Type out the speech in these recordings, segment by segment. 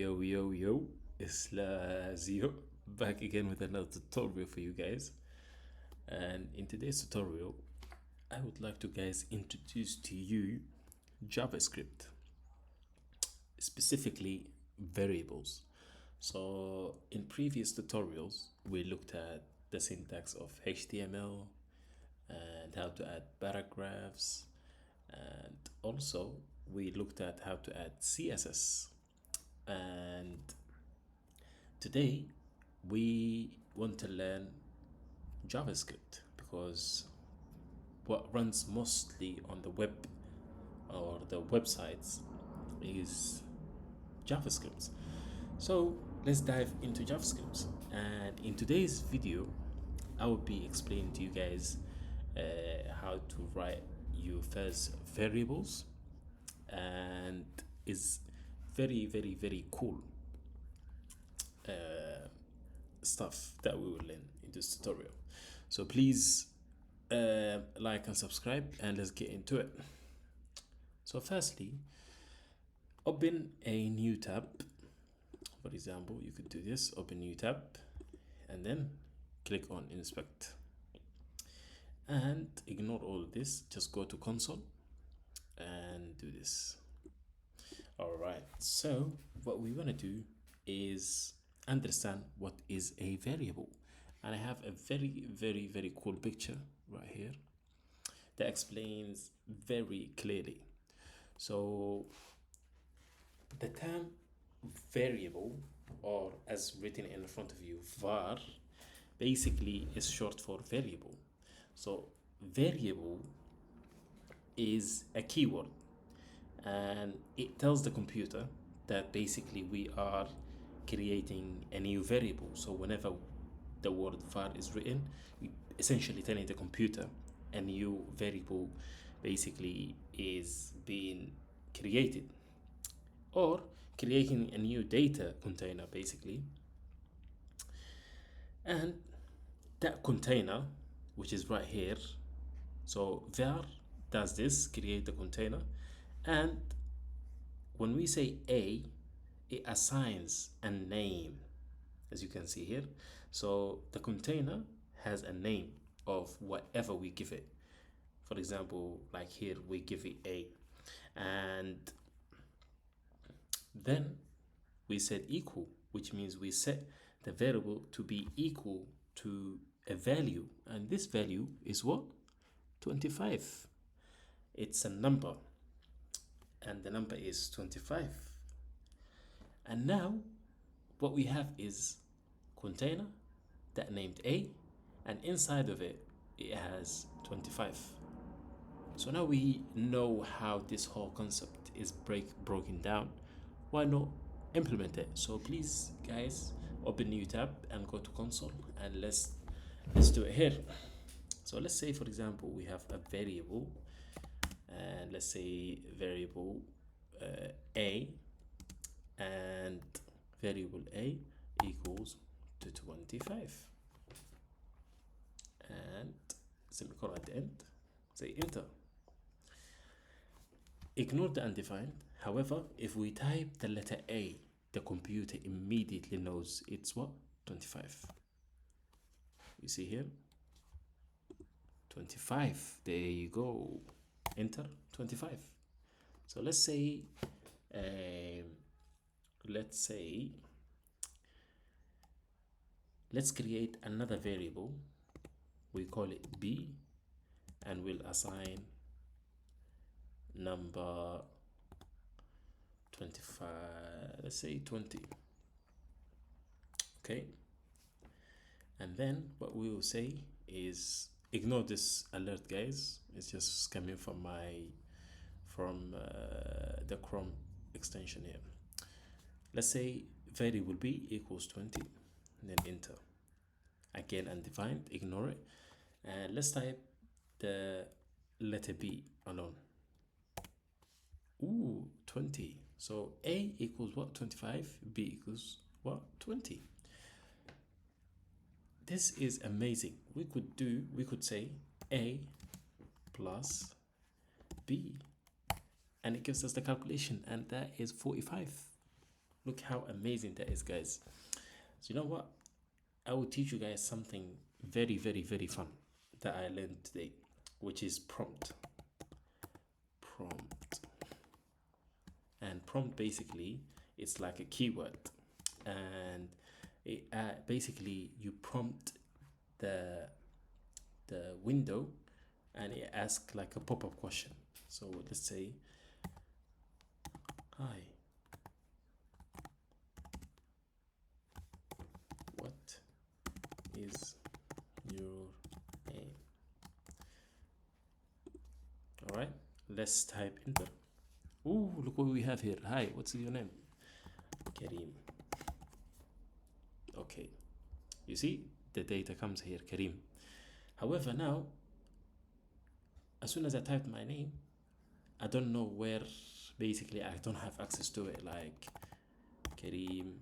Yo, it's Lazio back again with another tutorial for you guys. And in today's tutorial, I would like to introduce to you JavaScript, specifically variables. So in previous tutorials, we looked at the syntax of HTML and how to add paragraphs, and also we looked at how to add CSS. And today we want to learn JavaScript because what runs mostly on the web or the websites is JavaScript. So let's dive into JavaScript. And in today's video, I will be explaining to you guys how to write your first variables, and it's very cool stuff that we will learn in this tutorial. So please like and subscribe, and let's get into it. So firstly, open a new tab. For example, you could do this: open new tab and then click on inspect, and ignore all of this, just go to console and do this. All right, so what we want to do is understand what is a variable, and I have a very cool picture right here that explains very clearly. So the term variable, or as written in front of you, var, basically is short for variable. So variable is a keyword, and it tells the computer that basically we are creating a new variable. So whenever the word var is written, we essentially telling the computer a new variable basically is being created, or creating a new data container basically. And that container, which is right here, so var does this, create the container, and when we say a, it assigns a name, as you can see here. So the container has a name of whatever we give it. For example, like here we give it a, and then we set equal, which means we set the variable to be equal to a value, and this value is what? 25. It's a number, and the number is 25. And now what we have is container that named a, and inside of it has 25. So now we know how this whole concept is broken down. Why not implement it? So please guys, open new tab and go to console, and let's do it here. So let's say, for example, we have a variable, and let's say variable a, and variable a equals to 25, and semicolon at the end, say enter. Ignore the undefined. However, if we type the letter A, the computer immediately knows it's what? 25. You see here? 25. There you go. Enter 25. So let's say let's create another variable. We call it b, and we'll assign number 25, let's say 20. Okay, and then what we will say is, ignore this alert guys, it's just coming from the Chrome extension here. Let's say variable b equals 20, and then enter. Again undefined, ignore it, and let's type the letter b alone. Ooh, 20. So a equals what? 25. B equals what? 20. This is amazing. We could say a plus b, and it gives us the calculation, and that is 45. Look how amazing that is, guys. So you know what? I will teach you guys something very, very, very fun that I learned today, which is prompt. Prompt. And prompt basically, it's like a keyword, and it basically you prompt the window, and it asks like a pop-up question. So let's say, hi, what is your name? All right, let's type enter. Oh, look what we have here. Hi, what's your name? Kareem. Okay, you see the data comes here, Kareem. However, now as soon as I typed my name, I don't know where. Basically, I don't have access to it. Like Kareem,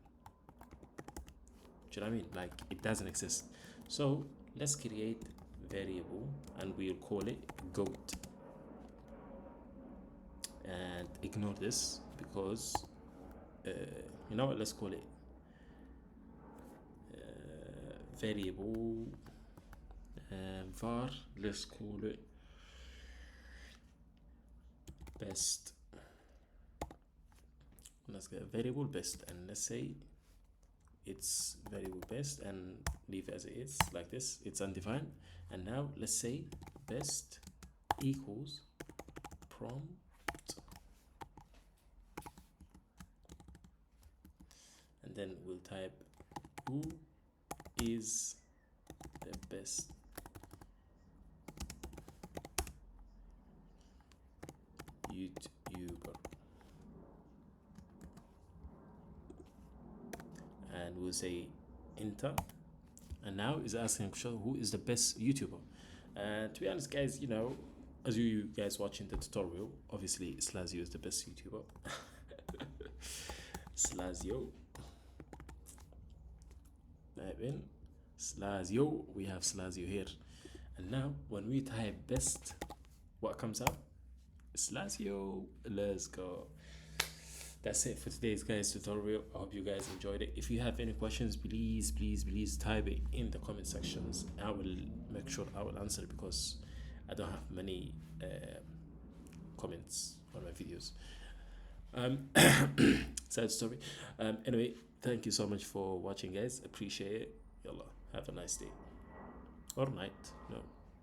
do you know what I mean? Like it doesn't exist. So let's create variable and we'll call it goat, and ignore this because you know what, let's call it variable var, let's call it best. Let's get variable best, and let's say it's variable best and leave as it is like this. It's undefined. And now let's say best equals prompt, and then we'll type who is the best YouTuber, and we'll say enter. And now is asking who is the best YouTuber. And to be honest, guys, you know, as you guys watching the tutorial, obviously Slazio is the best YouTuber. Slazio. Type in Slazio. We have Slazio here. And now when we type best, what comes up? Slazio. Let's go. That's it for today's guys tutorial. I hope you guys enjoyed it. If you have any questions, please type it in the comment sections. I will make sure I will answer because I don't have many comments on my videos. Sad story. Anyway, thank you so much for watching, guys. Appreciate it. Yalla, have a nice day or night. No.